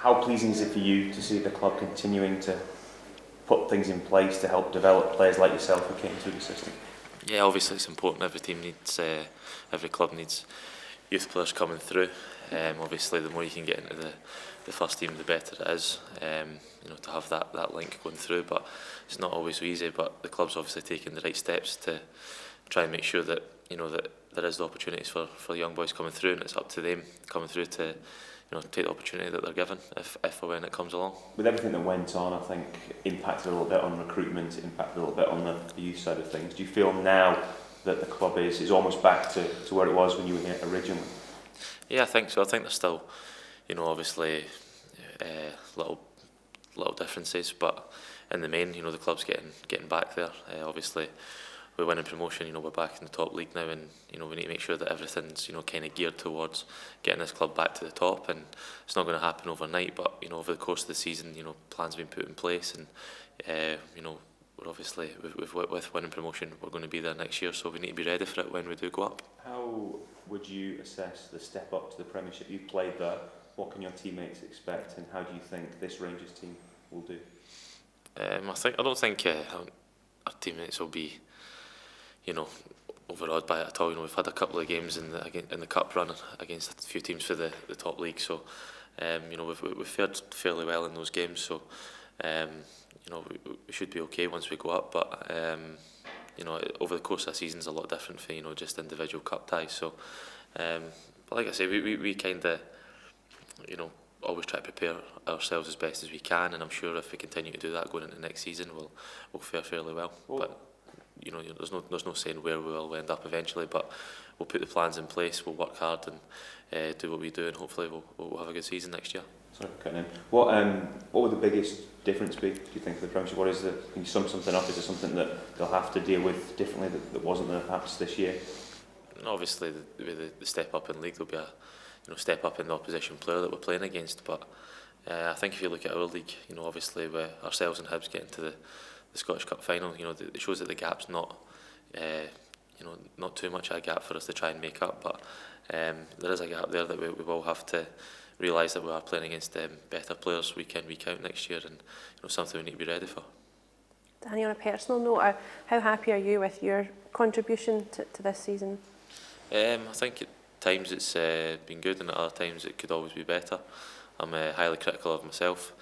How pleasing is it for you to see the club continuing to put things in place to help develop players like yourself who came through the system? Yeah, obviously it's important. Every club needs youth players coming through. Obviously, the more you can get into the first team, the better it is. To have that link going through, but it's not always easy. But the club's obviously taking the right steps to try and make sure that that there is the opportunities for the young boys coming through, and it's up to them coming through to take the opportunity that they're given if or when it comes along. With everything that went on, I think impacted a little bit on recruitment, impacted a little bit on the youth side of things. Do you feel now that the club is almost back to where it was when you were here originally? Yeah, I think so. I think there's still, obviously little differences, but in the main, the club's getting back there. Obviously, we're winning promotion. We're back in the top league now, and we need to make sure that everything's kind of geared towards getting this club back to the top. And it's not going to happen overnight, but over the course of the season, plans have been put in place, and we're obviously with winning promotion, we're going to be there next year, so we need to be ready for it when we do go up. How would you assess the step up to the Premiership? You've played there. What can your teammates expect, and how do you think this Rangers team will do? I don't think our teammates will be, overawed by it at all. We've had a couple of games in the cup run against a few teams for the top league, so we've fared fairly well in those games. So we should be okay once we go up. But over the course of the season is a lot different for just individual cup ties. So, but like I say, we kind of always try to prepare ourselves as best as we can, and I'm sure if we continue to do that going into next season, we'll fare fairly well. But there's no saying where we will end up eventually, but we'll put the plans in place, we'll work hard and do what we do, and hopefully we'll have a good season next year. Sorry, cutting in. What would the biggest difference be, do you think, for the Premiership? Can you sum something up? Is there something that they'll have to deal with differently that wasn't there perhaps this year? Obviously, with the step up in league, there'll be a step up in the opposition player that we're playing against. But I think if you look at our league, obviously with ourselves and Hibs getting to the Scottish Cup final, it shows that the gap's not too much of a gap for us to try and make up. But there is a gap there that we will have to realise that we are playing against better players week in, week out next year, and something we need to be ready for. Danny, on a personal note, how happy are you with your contribution to this season? I think at times it's been good, and at other times it could always be better. I'm highly critical of myself,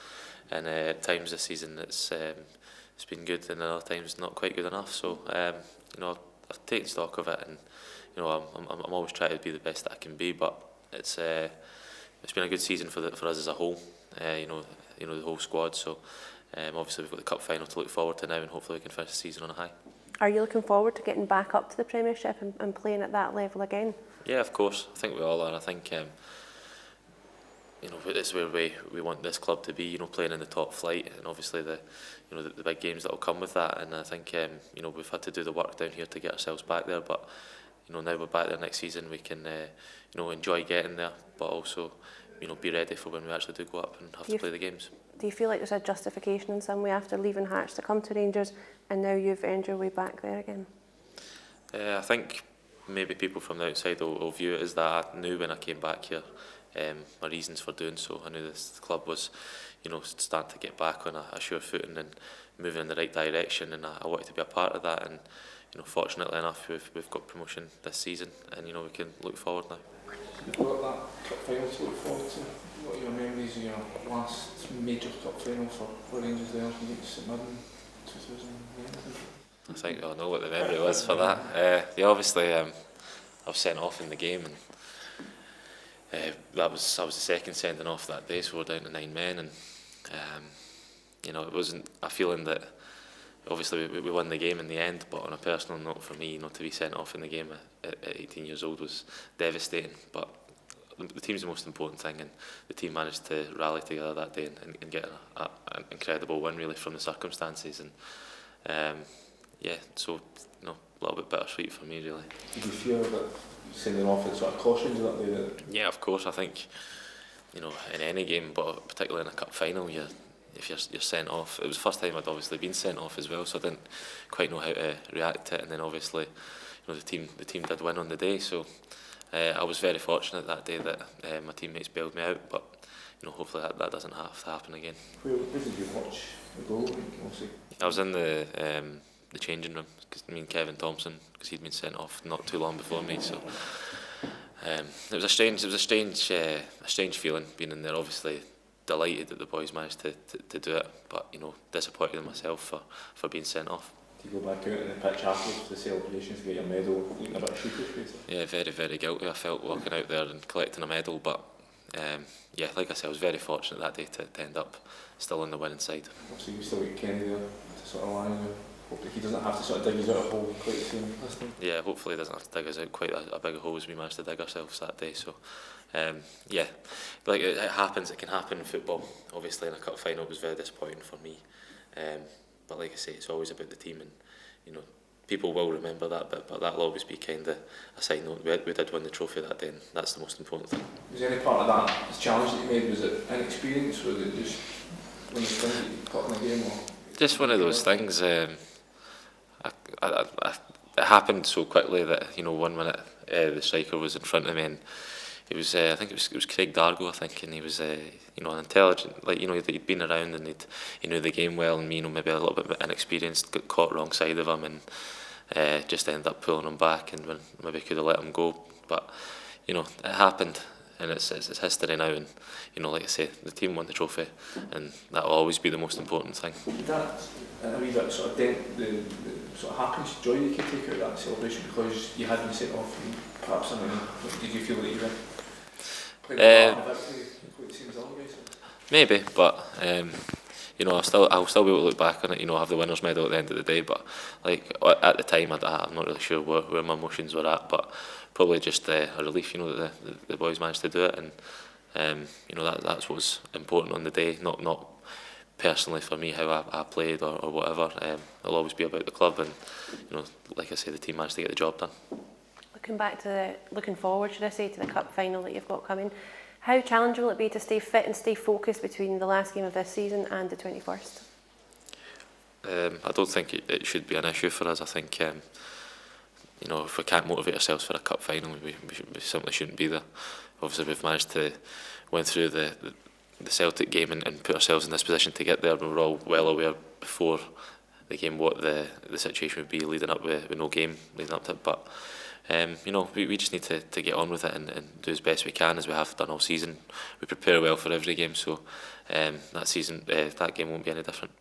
and at times this season it's been good, and at other times not quite good enough. So I've taken stock of it, and I'm always trying to be the best that I can be. But it's been a good season for us as a whole. The whole squad. So obviously we've got the cup final to look forward to now, and hopefully we can finish the season on a high. Are you looking forward to getting back up to the Premiership and playing at that level again? Yeah, of course. I think we all are. I think it's where we want this club to be. Playing in the top flight, and obviously the big games that will come with that. And I think we've had to do the work down here to get ourselves back there. But now we're back there next season, we can enjoy getting there, but also be ready for when we actually do go up and have to play the games. Do you feel like there's a justification in some way after leaving Hearts to come to Rangers, and now you've earned your way back there again? I think maybe people from the outside will view it as that. I knew when I came back here my reasons for doing so. I knew this club was starting to get back on a sure footing and moving in the right direction, and I wanted to be a part of that. And fortunately enough, we've got promotion this season, and we can look forward now. You've got that cup final to look forward to. What are your memories of your last major cup final for Rangers there against St Mirren 2008? I think I know what the memory was for that. Obviously I was sent off in the game, and I was the second sending off that day, so we're down to 9 men, and it wasn't a feeling that obviously we won the game in the end, but on a personal note for me, to be sent off in the game at 18 years old was devastating. But the team's the most important thing, and the team managed to rally together that day and get an incredible win really from the circumstances. And so a little bit bittersweet for me really. Did you fear that sending off it sort of cautioned you that day? Yeah, of course. I think in any game, but particularly in a cup final, if you're sent off. It was the first time I'd obviously been sent off as well, so I didn't quite know how to react to it. And then obviously, the team did win on the day, so I was very fortunate that day that my teammates bailed me out. But hopefully that doesn't have to happen again. Where did you watch the goal? Obviously, I was in the changing room because me and Kevin Thompson, because he'd been sent off not too long before me, so it was a strange feeling being in there. Obviously delighted that the boys managed to do it, but disappointed in myself for being sent off. do you go back out on the pitch afterwards for the celebrations to get your medal, looking a bit sheepish, basically? Yeah, very, very guilty. I felt walking out there and collecting a medal, but like I said, I was very fortunate that day to end up still on the winning side. Obviously, you still got Kenny there to sort of lie there. Hope that he doesn't have to sort of dig us out a hole quite soon this time. Yeah, hopefully he doesn't have to dig us out quite a big hole as we managed to dig ourselves that day. So, like it happens, it can happen in football. Obviously, in a cup final, it was very disappointing for me. But like I say, it's always about the team, and people will remember that. But that'll always be kind of a side note. We did win the trophy that day, and that's the most important thing. Was there any part of that challenge that you made? Was it inexperience, or was it just when you think that you caught in the game? Or just one of those things. It happened so quickly that 1 minute the striker was in front of me, and it was I think it was Craig Dargo, I think, and he was an intelligent, he'd been around and he knew the game well, and me maybe a little bit inexperienced, got caught wrong side of him, and just ended up pulling him back, and when maybe could have let him go, but it happened, and it's history now, and like I say, the team won the trophy, and that will always be the most important thing. did that in a wee bit sort of dent the sort of happiness, joy you could take out of that celebration because you had been sent off, and perhaps did you feel that you were playing a part of victory, quite the same as other guys? Maybe, but I'll still be able to look back on it. Have the winner's medal at the end of the day. But like at the time, I'm not really sure where my emotions were at. But probably just a relief, that the boys managed to do it, and that's what was important on the day. Not personally for me how I played or whatever. It'll always be about the club, and like I say, the team managed to get the job done. Looking forward, should I say, to the cup final that you've got coming, how challenging will it be to stay fit and stay focused between the last game of this season and the 21st? I don't think it should be an issue for us. I think if we can't motivate ourselves for a cup final, we simply shouldn't be there. Obviously, we've managed to win through the Celtic game and put ourselves in this position to get there. We were all well aware before the game what the situation would be leading up with no game leading up to it, but we just need to get on with it and do as best we can, as we have done all season. We prepare well for every game, so that game won't be any different.